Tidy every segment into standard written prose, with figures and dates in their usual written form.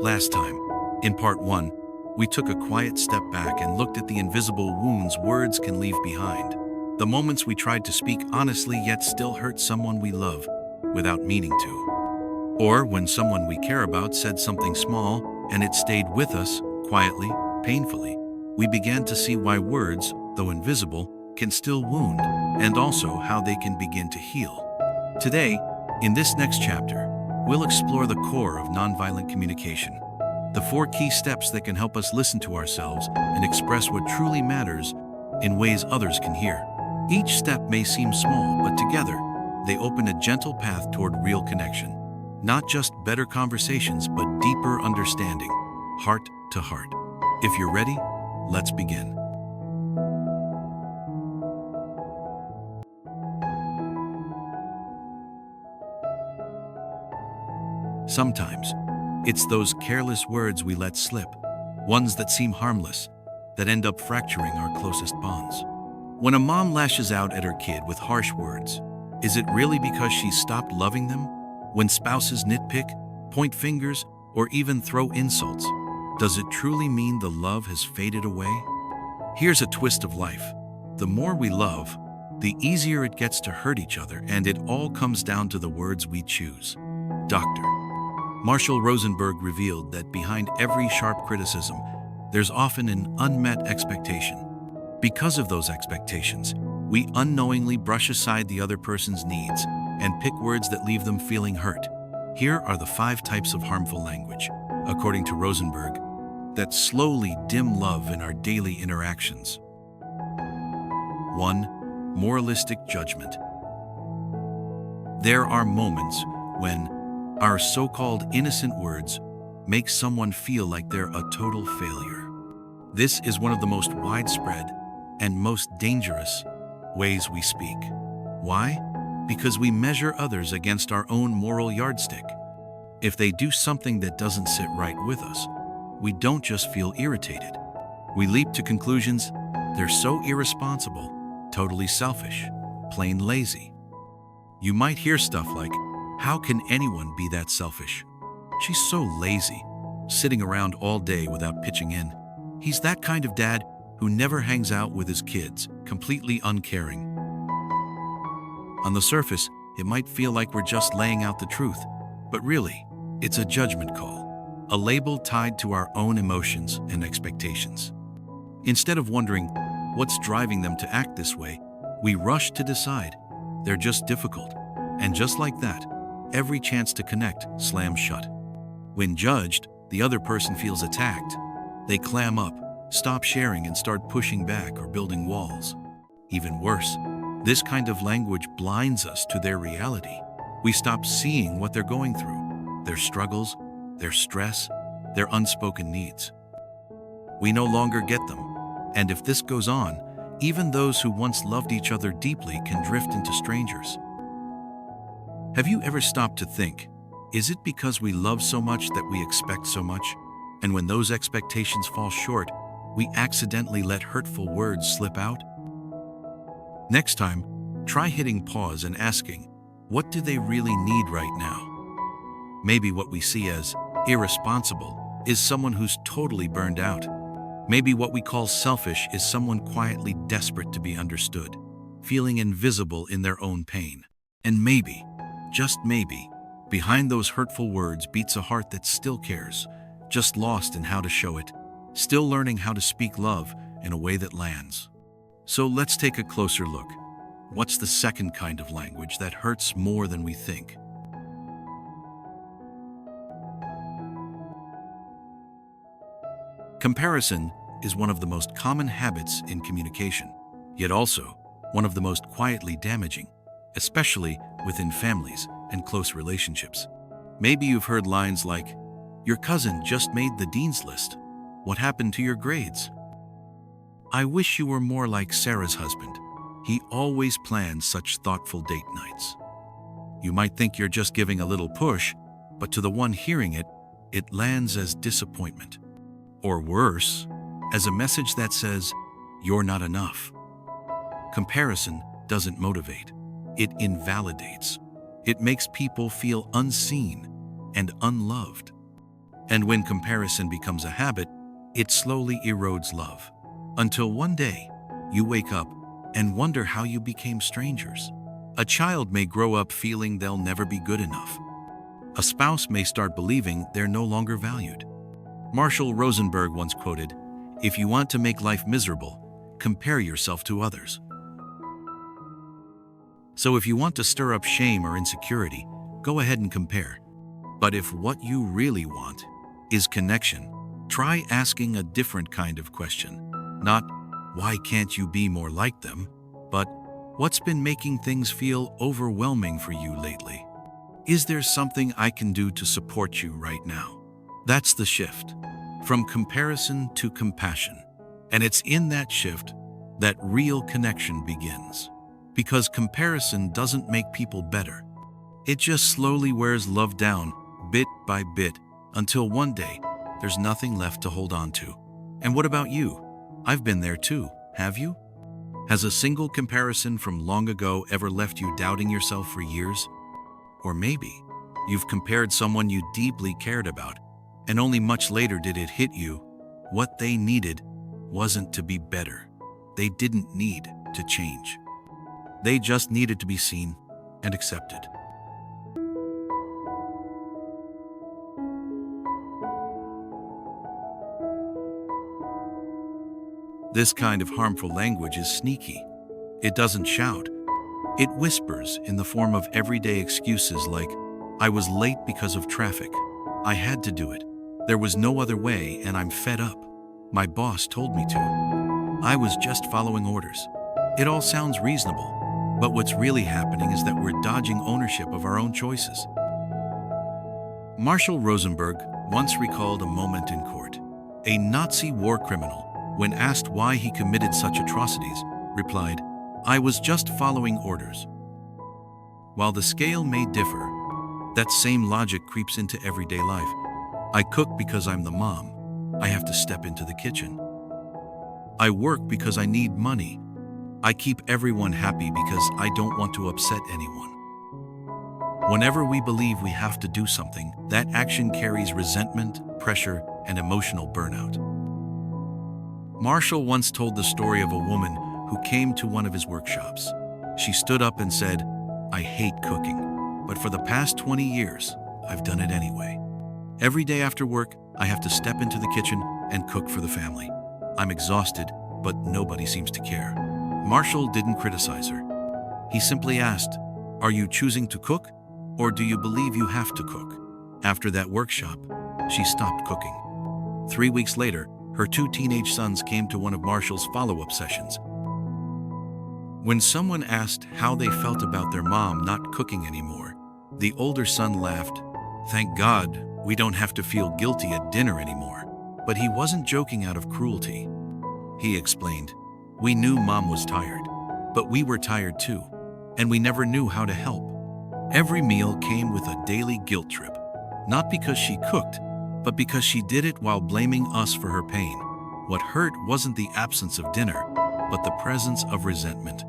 Last time, in part 1, we took a quiet step back and looked at the invisible wounds words can leave behind. The moments we tried to speak honestly yet still hurt someone we love without meaning to. Or when someone we care about said something small and it stayed with us, quietly, painfully. We began to see why words, though invisible, can still wound, and also how they can begin to heal. Today, in this next chapter, we'll explore the core of nonviolent communication, the 4 key steps that can help us listen to ourselves and express what truly matters in ways others can hear. Each step may seem small, but together, they open a gentle path toward real connection. Not just better conversations, but deeper understanding, heart to heart. If you're ready, let's begin. Sometimes, it's those careless words we let slip, ones that seem harmless, that end up fracturing our closest bonds. When a mom lashes out at her kid with harsh words, is it really because she's stopped loving them? When spouses nitpick, point fingers, or even throw insults, does it truly mean the love has faded away? Here's a twist of life. The more we love, the easier it gets to hurt each other, and it all comes down to the words we choose. Dr. Marshall Rosenberg revealed that behind every sharp criticism, there's often an unmet expectation. Because of those expectations, we unknowingly brush aside the other person's needs and pick words that leave them feeling hurt. Here are the 5 types of harmful language, according to Rosenberg, that slowly dim love in our daily interactions. 1. Moralistic judgment. There are moments when our so-called innocent words make someone feel like they're a total failure. This is one of the most widespread and most dangerous ways we speak. Why? Because we measure others against our own moral yardstick. If they do something that doesn't sit right with us, we don't just feel irritated. We leap to conclusions. They're so irresponsible, totally selfish, plain lazy. You might hear stuff like, "How can anyone be that selfish? She's so lazy, sitting around all day without pitching in. He's that kind of dad who never hangs out with his kids, completely uncaring." On the surface, it might feel like we're just laying out the truth, but really, it's a judgment call, a label tied to our own emotions and expectations. Instead of wondering what's driving them to act this way, we rush to decide they're just difficult. And just like that, every chance to connect slams shut. When judged, the other person feels attacked. They clam up, stop sharing, and start pushing back or building walls. Even worse, this kind of language blinds us to their reality. We stop seeing what they're going through, their struggles, their stress, their unspoken needs. We no longer get them, and if this goes on, even those who once loved each other deeply can drift into strangers. Have you ever stopped to think, is it because we love so much that we expect so much? And when those expectations fall short, we accidentally let hurtful words slip out? Next time, try hitting pause and asking, what do they really need right now? Maybe what we see as irresponsible is someone who's totally burned out. Maybe what we call selfish is someone quietly desperate to be understood, feeling invisible in their own pain. And maybe, just maybe, behind those hurtful words beats a heart that still cares, just lost in how to show it, still learning how to speak love in a way that lands. So let's take a closer look. What's the second kind of language that hurts more than we think? Comparison is one of the most common habits in communication, yet also one of the most quietly damaging, especially within families and close relationships. Maybe you've heard lines like, "Your cousin just made the dean's list. What happened to your grades? I wish you were more like Sarah's husband. He always plans such thoughtful date nights." You might think you're just giving a little push, but to the one hearing it, it lands as disappointment. Or worse, as a message that says, "You're not enough." Comparison doesn't motivate. It invalidates. It makes people feel unseen and unloved. And when comparison becomes a habit, it slowly erodes love. Until one day, you wake up and wonder how you became strangers. A child may grow up feeling they'll never be good enough. A spouse may start believing they're no longer valued. Marshall Rosenberg once quoted, "If you want to make life miserable, compare yourself to others." So if you want to stir up shame or insecurity, go ahead and compare. But if what you really want is connection, try asking a different kind of question. Not, "Why can't you be more like them?" but, "What's been making things feel overwhelming for you lately? Is there something I can do to support you right now?" That's the shift. From comparison to compassion. And it's in that shift that real connection begins. Because comparison doesn't make people better. It just slowly wears love down, bit by bit, until one day, there's nothing left to hold on to. And what about you? I've been there too, have you? Has a single comparison from long ago ever left you doubting yourself for years? Or maybe you've compared someone you deeply cared about, and only much later did it hit you. What they needed wasn't to be better. They didn't need to change. They just needed to be seen and accepted. This kind of harmful language is sneaky. It doesn't shout. It whispers in the form of everyday excuses like, "I was late because of traffic. I had to do it. There was no other way and I'm fed up. My boss told me to. I was just following orders." It all sounds reasonable, but what's really happening is that we're dodging ownership of our own choices. Marshall Rosenberg once recalled a moment in court. A Nazi war criminal, when asked why he committed such atrocities, replied, "I was just following orders." While the scale may differ, that same logic creeps into everyday life. I cook because I'm the mom. I have to step into the kitchen. I work because I need money. I keep everyone happy because I don't want to upset anyone. Whenever we believe we have to do something, that action carries resentment, pressure, and emotional burnout. Marshall once told the story of a woman who came to one of his workshops. She stood up and said, "I hate cooking, but for the past 20 years, I've done it anyway. Every day after work, I have to step into the kitchen and cook for the family. I'm exhausted, but nobody seems to care." Marshall didn't criticize her. He simply asked, "Are you choosing to cook, or do you believe you have to cook?" After that workshop, she stopped cooking. 3 weeks later, her 2 teenage sons came to one of Marshall's follow-up sessions. When someone asked how they felt about their mom not cooking anymore, the older son laughed, "Thank God, we don't have to feel guilty at dinner anymore." But he wasn't joking out of cruelty. He explained, "We knew mom was tired, but we were tired too, and we never knew how to help. Every meal came with a daily guilt trip, not because she cooked, but because she did it while blaming us for her pain. What hurt wasn't the absence of dinner, but the presence of resentment.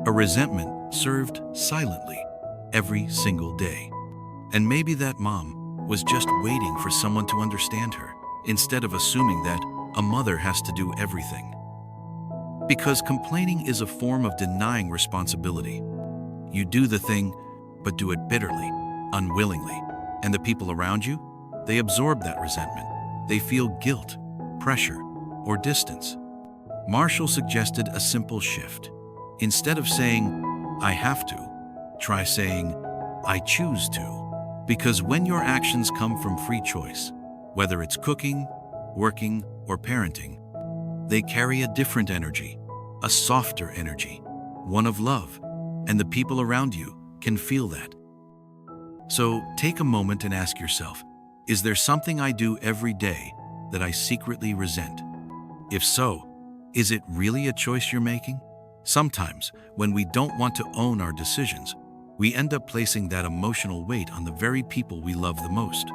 A resentment served silently every single day. And maybe that mom was just waiting for someone to understand her, instead of assuming that a mother has to do everything. Because complaining is a form of denying responsibility. You do the thing, but do it bitterly, unwillingly. And the people around you? They absorb that resentment. They feel guilt, pressure, or distance. Marshall suggested a simple shift. Instead of saying, "I have to," try saying, "I choose to." Because when your actions come from free choice, whether it's cooking, working, or parenting, they carry a different energy, a softer energy, one of love, and the people around you can feel that. So take a moment and ask yourself, is there something I do every day that I secretly resent? If so, is it really a choice you're making? Sometimes, when we don't want to own our decisions, we end up placing that emotional weight on the very people we love the most.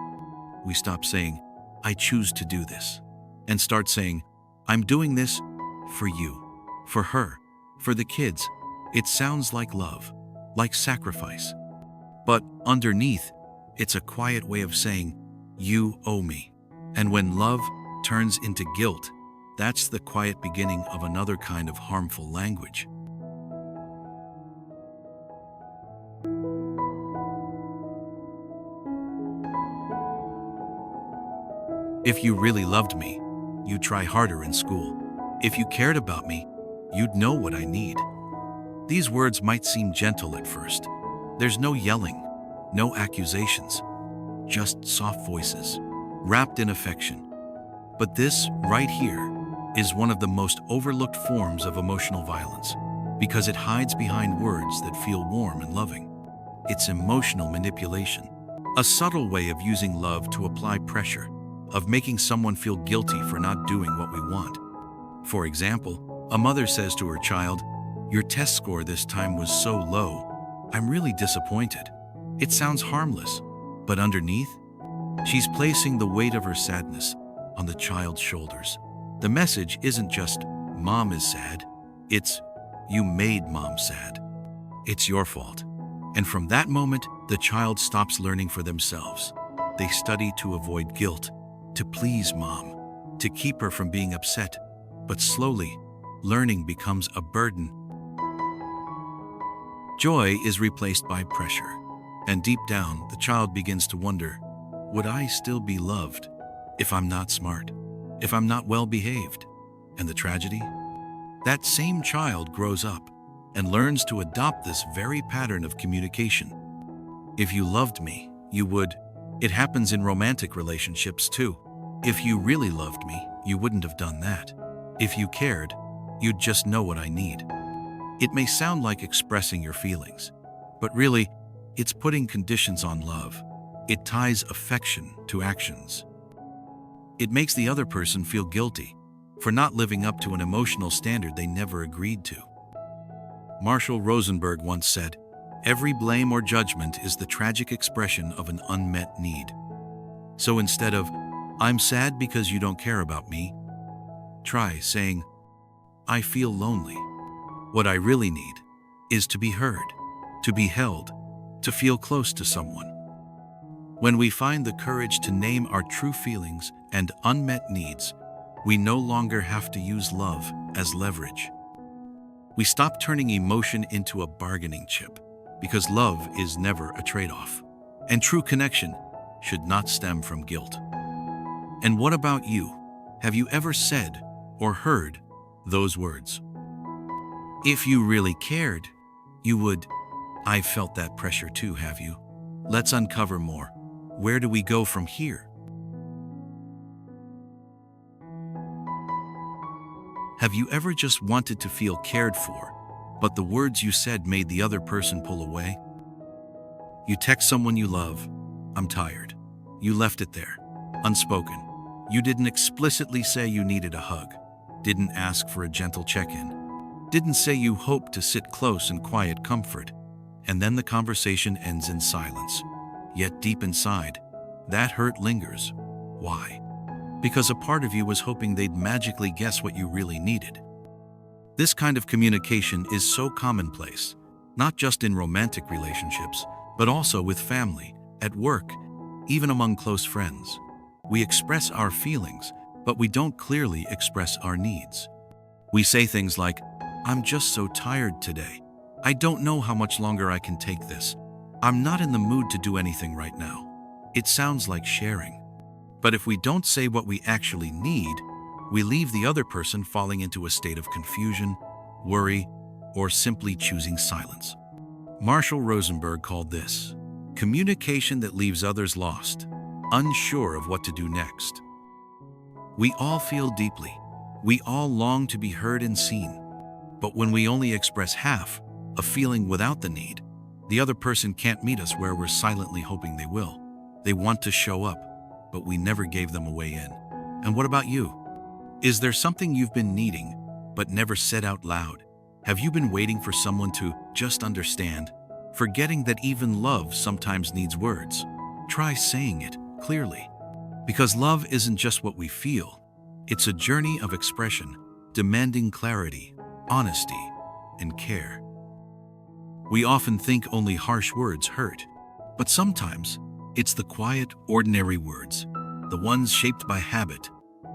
We stop saying, "I choose to do this," and start saying, "I'm doing this for you, for her, for the kids." It sounds like love, like sacrifice. But underneath, it's a quiet way of saying, "You owe me." And when love turns into guilt, that's the quiet beginning of another kind of harmful language. If you really loved me, you'd try harder in school. If you cared about me, you'd know what I need. These words might seem gentle at first. There's no yelling, no accusations, just soft voices, wrapped in affection. But this, right here, is one of the most overlooked forms of emotional violence, because it hides behind words that feel warm and loving. It's emotional manipulation, a subtle way of using love to apply pressure, of making someone feel guilty for not doing what we want. For example, a mother says to her child, "Your test score this time was so low. I'm really disappointed." It sounds harmless, but underneath, she's placing the weight of her sadness on the child's shoulders. The message isn't just, "Mom is sad," it's, "You made Mom sad. It's your fault." And from that moment, the child stops learning for themselves. They study to avoid guilt, to please Mom, to keep her from being upset. But slowly, learning becomes a burden. Joy is replaced by pressure, and deep down, the child begins to wonder, would I still be loved if I'm not smart, if I'm not well behaved? And the tragedy? That same child grows up and learns to adopt this very pattern of communication. If you loved me, you would. It happens in romantic relationships too. If you really loved me, you wouldn't have done that. If you cared, you'd just know what I need. It may sound like expressing your feelings, but really, it's putting conditions on love. It ties affection to actions. It makes the other person feel guilty for not living up to an emotional standard they never agreed to. Marshall Rosenberg once said, "Every blame or judgment is the tragic expression of an unmet need." So instead of, "I'm sad because you don't care about me," try saying, "I feel lonely. What I really need is to be heard, to be held, to feel close to someone." When we find the courage to name our true feelings and unmet needs, we no longer have to use love as leverage. We stop turning emotion into a bargaining chip, because love is never a trade-off. And true connection should not stem from guilt. And what about you? Have you ever said or heard those words? If you really cared, you would. I've felt that pressure too, have you? Let's uncover more. Where do we go from here? Have you ever just wanted to feel cared for, but the words you said made the other person pull away? You text someone you love, "I'm tired." You left it there, unspoken. You didn't explicitly say you needed a hug, didn't ask for a gentle check-in, didn't say you hoped to sit close in quiet comfort, and then the conversation ends in silence. Yet deep inside, that hurt lingers. Why? Because a part of you was hoping they'd magically guess what you really needed. This kind of communication is so commonplace, not just in romantic relationships, but also with family, at work, even among close friends. We express our feelings, but we don't clearly express our needs. We say things like, "I'm just so tired today. I don't know how much longer I can take this. I'm not in the mood to do anything right now." It sounds like sharing. But if we don't say what we actually need, we leave the other person falling into a state of confusion, worry, or simply choosing silence. Marshall Rosenberg called this communication that leaves others lost, unsure of what to do next. We all feel deeply. We all long to be heard and seen. But when we only express half, a feeling without the need, the other person can't meet us where we're silently hoping they will. They want to show up, but we never gave them a way in. And what about you? Is there something you've been needing, but never said out loud? Have you been waiting for someone to just understand, forgetting that even love sometimes needs words? Try saying it clearly. Because love isn't just what we feel. It's a journey of expression, demanding clarity, honesty, and care. We often think only harsh words hurt, but sometimes it's the quiet, ordinary words, the ones shaped by habit,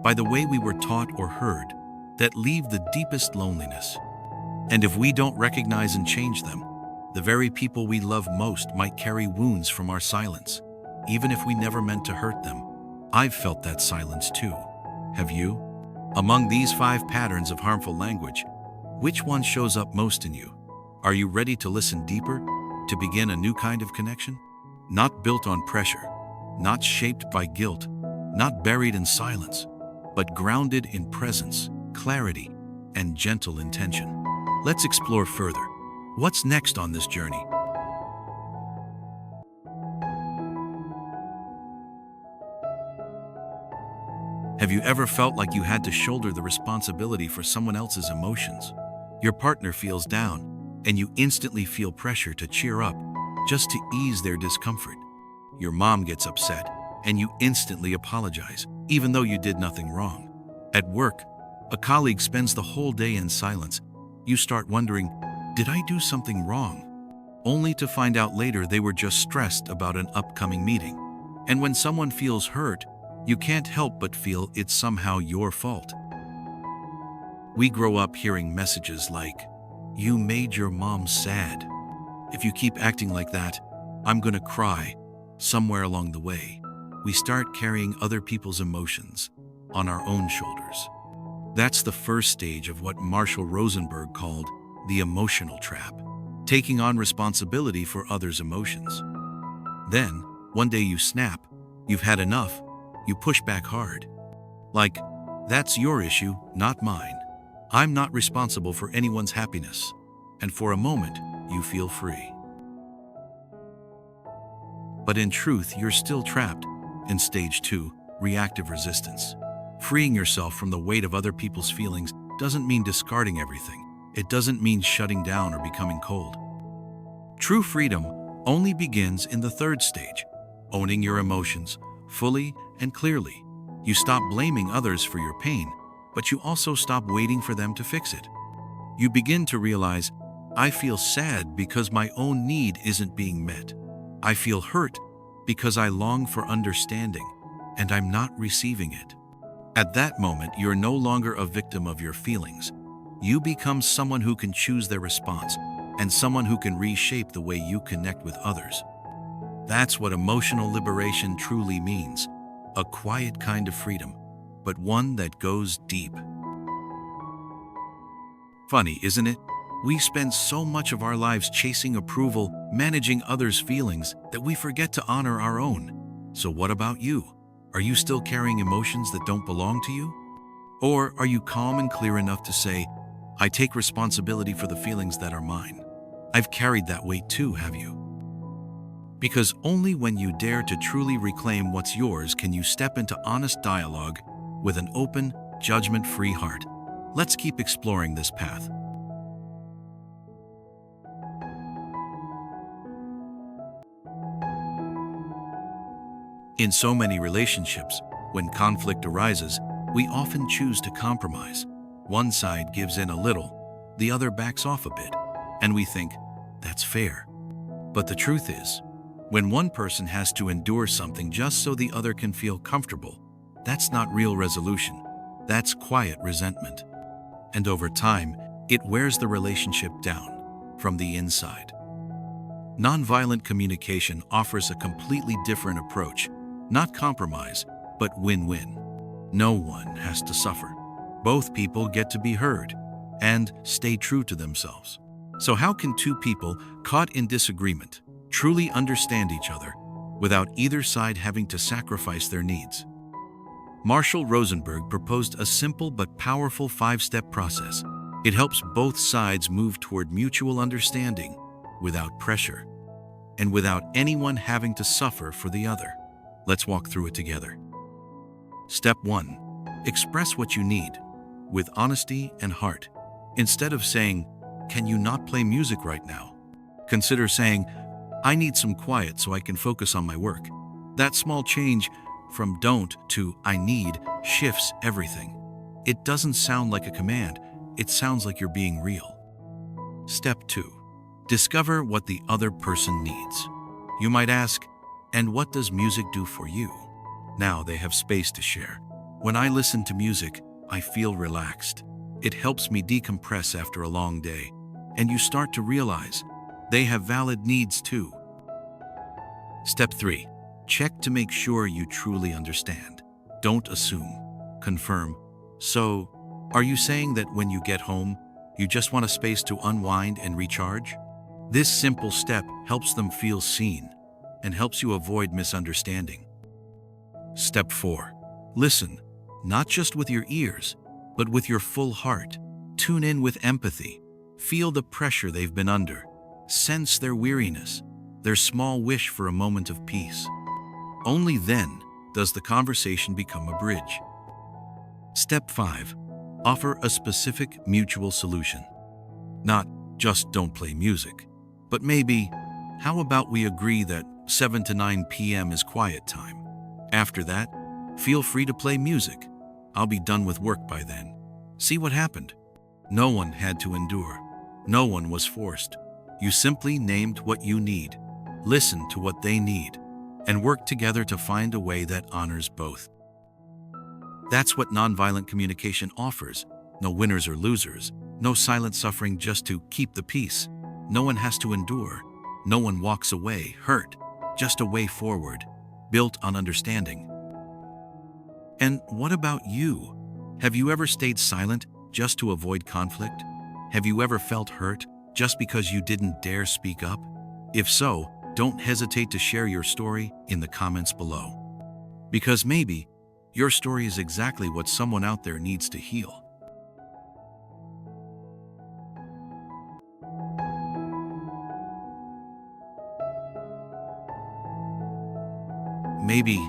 by the way we were taught or heard, that leave the deepest loneliness. And if we don't recognize and change them, the very people we love most might carry wounds from our silence, even if we never meant to hurt them. I've felt that silence too. Have you? Among these 5 patterns of harmful language, which one shows up most in you? Are you ready to listen deeper, to begin a new kind of connection? Not built on pressure, not shaped by guilt, not buried in silence, but grounded in presence, clarity, and gentle intention. Let's explore further. What's next on this journey? Have you ever felt like you had to shoulder the responsibility for someone else's emotions? Your partner feels down, and you instantly feel pressure to cheer up, just to ease their discomfort. Your mom gets upset, and you instantly apologize, even though you did nothing wrong. At work, a colleague spends the whole day in silence. You start wondering, did I do something wrong? Only to find out later they were just stressed about an upcoming meeting. And when someone feels hurt, you can't help but feel it's somehow your fault. We grow up hearing messages like, "You made your mom sad. If you keep acting like that, I'm gonna cry." Somewhere along the way, we start carrying other people's emotions on our own shoulders. That's the first stage of what Marshall Rosenberg called the emotional trap, taking on responsibility for others' emotions. Then, one day you snap, you've had enough, you push back hard. Like, that's your issue, not mine. I'm not responsible for anyone's happiness. And for a moment, you feel free. But in truth, you're still trapped in stage 2, reactive resistance. Freeing yourself from the weight of other people's feelings doesn't mean discarding everything. It doesn't mean shutting down or becoming cold. True freedom only begins in the 3rd stage, owning your emotions fully and clearly. You stop blaming others for your pain, but you also stop waiting for them to fix it. You begin to realize, I feel sad because my own need isn't being met. I feel hurt because I long for understanding, and I'm not receiving it. At that moment, you're no longer a victim of your feelings. You become someone who can choose their response, and someone who can reshape the way you connect with others. That's what emotional liberation truly means, a quiet kind of freedom, but one that goes deep. Funny, isn't it? We spend so much of our lives chasing approval, managing others' feelings, that we forget to honor our own. So what about you? Are you still carrying emotions that don't belong to you? Or are you calm and clear enough to say, I take responsibility for the feelings that are mine? I've carried that weight too, have you? Because only when you dare to truly reclaim what's yours can you step into honest dialogue with an open, judgment-free heart. Let's keep exploring this path. In so many relationships, when conflict arises, we often choose to compromise. One side gives in a little, the other backs off a bit, and we think, that's fair. But the truth is, when one person has to endure something just so the other can feel comfortable, that's not real resolution. That's quiet resentment. And over time, it wears the relationship down from the inside. Nonviolent communication offers a completely different approach. Not compromise, but win-win. No one has to suffer. Both people get to be heard and stay true to themselves. So how can 2 people caught in disagreement truly understand each other without either side having to sacrifice their needs? Marshall Rosenberg proposed a simple but powerful 5-step process. It helps both sides move toward mutual understanding without pressure and without anyone having to suffer for the other. Let's walk through it together. Step 1. Express what you need with honesty and heart. Instead of saying, "Can you not play music right now?" Consider saying, "I need some quiet so I can focus on my work." That small change from "don't" to "I need" shifts everything. It doesn't sound like a command, it sounds like you're being real. Step 2. Discover what the other person needs. You might ask, and what does music do for you? Now they have space to share. When I listen to music, I feel relaxed. It helps me decompress after a long day. And you start to realize they have valid needs too. Step 3. Check to make sure you truly understand. Don't assume. Confirm. So, are you saying that when you get home, you just want a space to unwind and recharge? This simple step helps them feel seen and helps you avoid misunderstanding. Step 4. Listen, not just with your ears, but with your full heart. Tune in with empathy. Feel the pressure they've been under. Sense their weariness, their small wish for a moment of peace. Only then does the conversation become a bridge. Step 5. Offer a specific mutual solution. Not just don't play music, but maybe, how about we agree that 7 to 9 p.m. is quiet time? After that, feel free to play music. I'll be done with work by then. See what happened? No one had to endure. No one was forced. You simply named what you need, listened to what they need, and worked together to find a way that honors both. That's what nonviolent communication offers. No winners or losers, no silent suffering just to keep the peace. No one has to endure. No one walks away hurt, just a way forward, built on understanding. And what about you? Have you ever stayed silent just to avoid conflict? Have you ever felt hurt just because you didn't dare speak up? If so, don't hesitate to share your story in the comments below. Because maybe your story is exactly what someone out there needs to heal. Maybe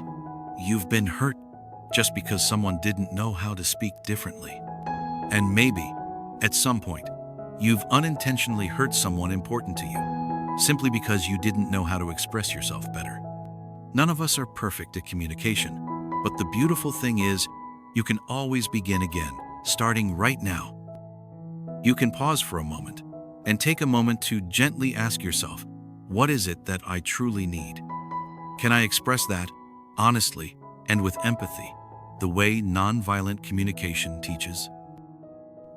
you've been hurt just because someone didn't know how to speak differently. And maybe, at some point, you've unintentionally hurt someone important to you, simply because you didn't know how to express yourself better. None of us are perfect at communication, but the beautiful thing is, you can always begin again, starting right now. You can pause for a moment, and take a moment to gently ask yourself, what is it that I truly need? Can I express that, honestly, and with empathy, the way nonviolent communication teaches?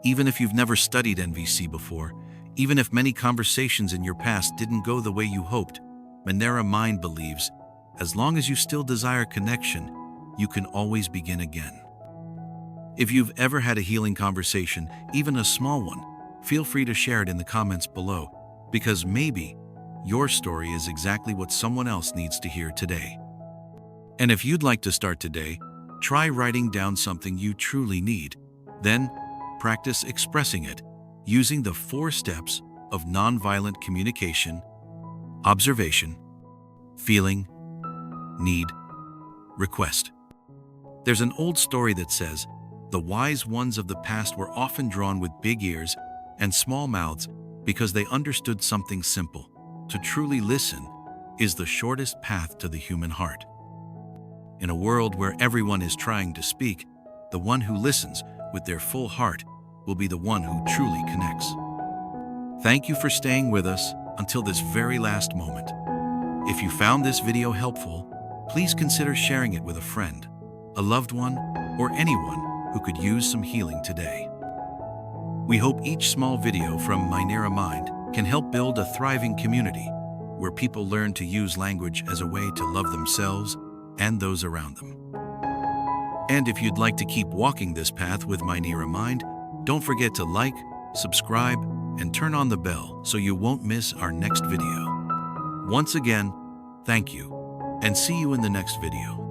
Even if you've never studied NVC before, even if many conversations in your past didn't go the way you hoped, Manera Mind believes, as long as you still desire connection, you can always begin again. If you've ever had a healing conversation, even a small one, feel free to share it in the comments below, because maybe your story is exactly what someone else needs to hear today. And if you'd like to start today, try writing down something you truly need. Then, practice expressing it using the 4 steps of nonviolent communication: observation, feeling, need, request. There's an old story that says, the wise ones of the past were often drawn with big ears and small mouths because they understood something simple. To truly listen is the shortest path to the human heart. In a world where everyone is trying to speak, the one who listens with their full heart will be the one who truly connects. Thank you for staying with us until this very last moment. If you found this video helpful, please consider sharing it with a friend, a loved one, or anyone who could use some healing today. We hope each small video from Manera Mind can help build a thriving community where people learn to use language as a way to love themselves and those around them. And if you'd like to keep walking this path with Manera Mind, don't forget to like, subscribe, and turn on the bell so you won't miss our next video. Once again, thank you, and see you in the next video.